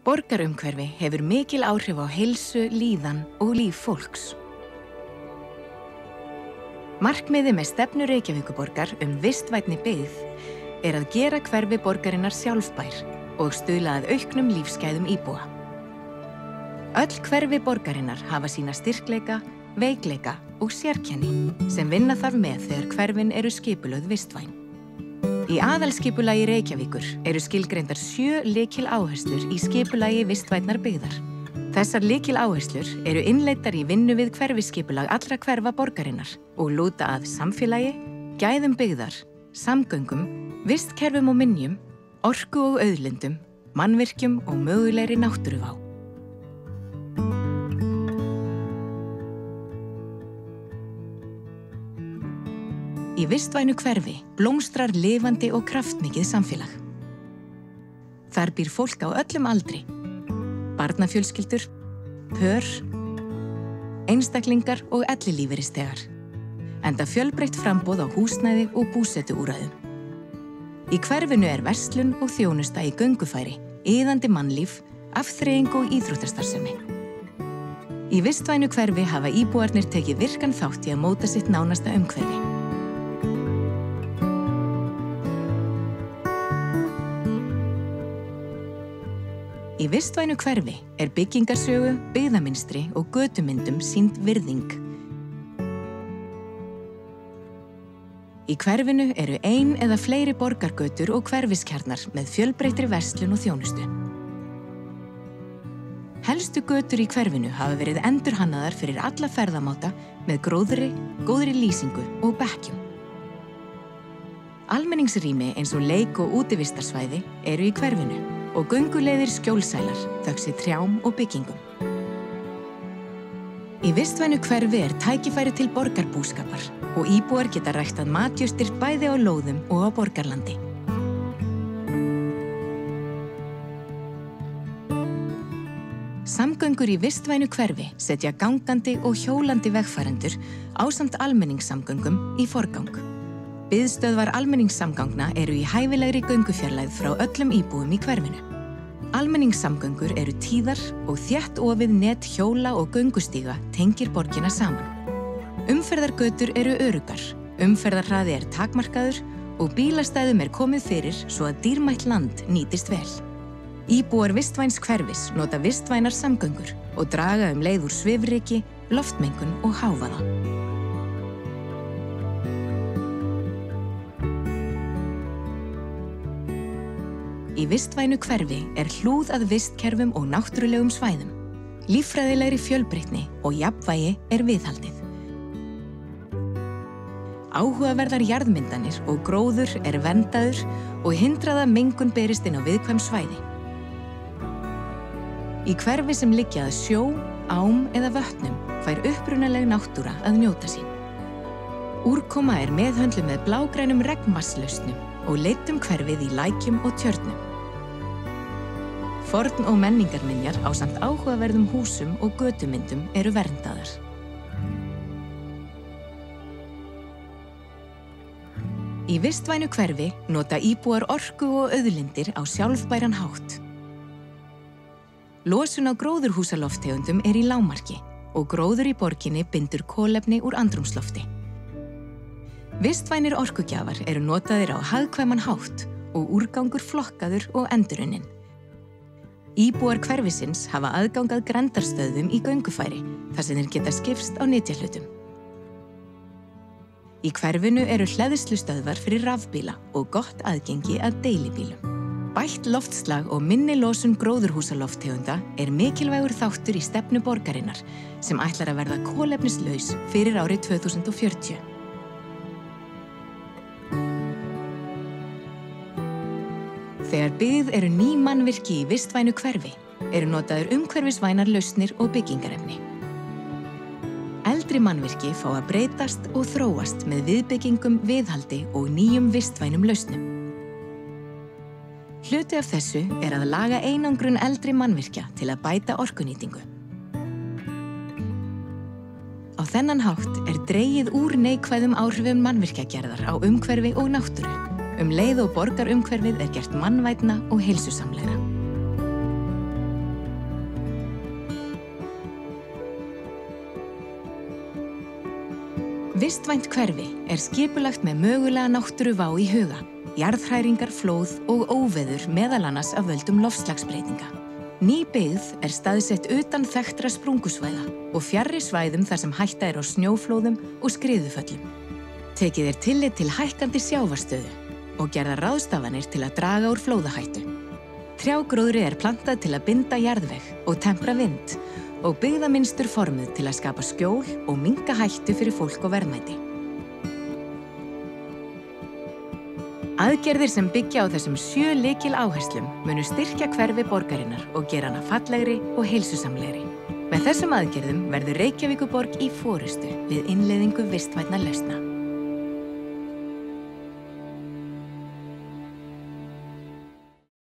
Borgarumhverfi hefur mikil áhrif á heilsu, líðan og líf fólks. Markmiðið með stefnu Reykjavíkurborgar vistvænni byggð að gera hverfi borgarinnar sjálfbær og stuðla að auknum lífsgæðum íbúa. Öll hverfi borgarinnar hafa sína styrkleika, veikleika og sérkenni sem vinna þarf með þegar hverfin eru skipulögð vistvæn. Í aðalskipulagi Reykjavíkur eru skilgreindar 7 lykiláherslur í skipulagi vistvænnar byggðar. Þessar lykiláherslur eru innleiddar í vinnu við hverfiskipulag allra hverfa borgarinnar og lúta að samfélagi, gæðum byggðar, samgöngum, vistkerfum og minjum, orku og auðlindum, mannvirkjum og mögulegri náttúruvá. Í vistvænu hverfi blómstrar lifandi og kraftmikið samfélag. Þar býr fólk á öllum aldri, barnafjölskyldur, pör, einstaklingar og ellilífeyrisþegar, enda fjölbreytt framboð á húsnæði og búsetuúrræðum. Í hverfinu verslun og þjónusta í göngufæri, iðandi mannlíf, afþreying og íþróttastarfsemi. Í vistvænu hverfi hafa íbúarnir tekið virkan þátt í að móta sitt nánasta umhverfi. Í vistvænu hverfi byggingarsögu, byggðamynstri og götumyndum sýnd virðing. Í hverfinu eru ein eða fleiri borgargötur og hverfiskjarnar með fjölbreyttri verslun og þjónustu. Helstu götur í hverfinu hafa verið endurhannaðar fyrir alla ferðamáta með gróðri, góðri lýsingu og bekkjum. Almenningsrými eins og leik- og útivistarsvæði eru í hverfinu og gönguleiðir skjólsælar þökk trjám og byggingum. Í vistvænu hverfi tækifæri til borgarbúskapar og íbúar geta ræktað matjurtir bæði á lóðum og á borgarlandi. Samgöngur í vistvænu hverfi setja gangandi og hjólandi vegfarendur ásamt almenningssamgöngum í forgang. Biðstöðvar almenningssamgangna eru í hæfilegri göngufjarlægð frá öllum íbúum í hverfinu. Almenningssamgöngur eru tíðar og þétt ofið net hjóla og göngustíga tengir borgina saman. Umferðargötur eru öruggar, umferðarhraði takmarkaður og bílastæðum komið fyrir svo að dýrmætt land nýtist vel. Íbúar vistvæns hverfis nota vistvænar samgöngur og draga leið úr svifryki, loftmengun og hávaða. Í vistvænu hverfi hlúð að vistkerfum og náttúrulegum svæðum. Líffræðilegri fjölbreytni og jafnvægi viðhaldið. Áhugaverðar jarðmyndanir og gróður verndaður og hindrað að mengun berist inn á viðkvæm svæði. Í hverfi sem liggja að sjó, ám eða vötnum fær upprunaleg náttúra að njóta sín. Úrkoma meðhöndluð með blágrænum regnvatnslausnum og leitt hverfið í lækjum og tjörnum. Forn- og menningarminjar ásamt áhugaverðum húsum og götumyndum verndaðar. Í vistvænu hverfi nota íbúar orku og auðlindir á sjálfbæran hátt. Losun á gróðurhúsalofttegundum í lágmarki og gróður í borginni bindur kolefni úr andrúmslofti. Vistvænir orkugjafar notaðir á hagkvæman hátt og úrgangur flokkaður og endurunnin. Íbúar hverfisins hafa aðgang að grendarstöðvum í göngufæri þar sem þeir geta skipst á nytjahlutum. Í hverfinu hleðslustöðvar fyrir rafbíla og gott aðgengi að deilibílum. Bætt loftslag og minni losun gróðurhúsalofttegunda mikilvægur þáttur í stefnu borgarinnar sem ætlar að verða kolefnislaus fyrir árið 2040. Þegar byggð ný mannvirki í vistvænu hverfi notaður umhverfisvænar lausnir og byggingarefni. Eldri mannvirki fá að breytast og þróast með viðbyggingum, viðhaldi og nýjum vistvænum lausnum. Hluti af þessu að laga einangrun eldri mannvirkja til að bæta orkunýtingu. Á þennan hátt dregið úr neikvæðum áhrifum mannvirkjagerðar á umhverfi og náttúru. Leið og borgarumhverfið gert mannvænna og heilsusamlegra. Vistvænt hverfi skipulagt með mögulega náttúruvá í huga, jarðhræringar, flóð og óveður meðal annars af völdum loftslagsbreytinga. Ný byggð staðsett utan þekktra sprungusvæða og fjarri svæðum þar sem hætta á snjóflóðum og skriðuföllum. Tekið tillit til hækkandi sjávarstöðu og gerðar ráðstafanir til að draga úr flóðahættu. Trjágróðri plantað til að binda jarðveg og tempra vind og byggðamynstur formuð til að skapa skjól og minnka hættu fyrir fólk og verðmæti. Aðgerðir sem byggja á þessum 7 lykiláherslum munu styrkja hverfi borgarinnar og gera hana fallegri og heilsusamlegri. Með þessum aðgerðum verður Reykjavíkurborg í forystu við innleiðingu vistvænna lausna.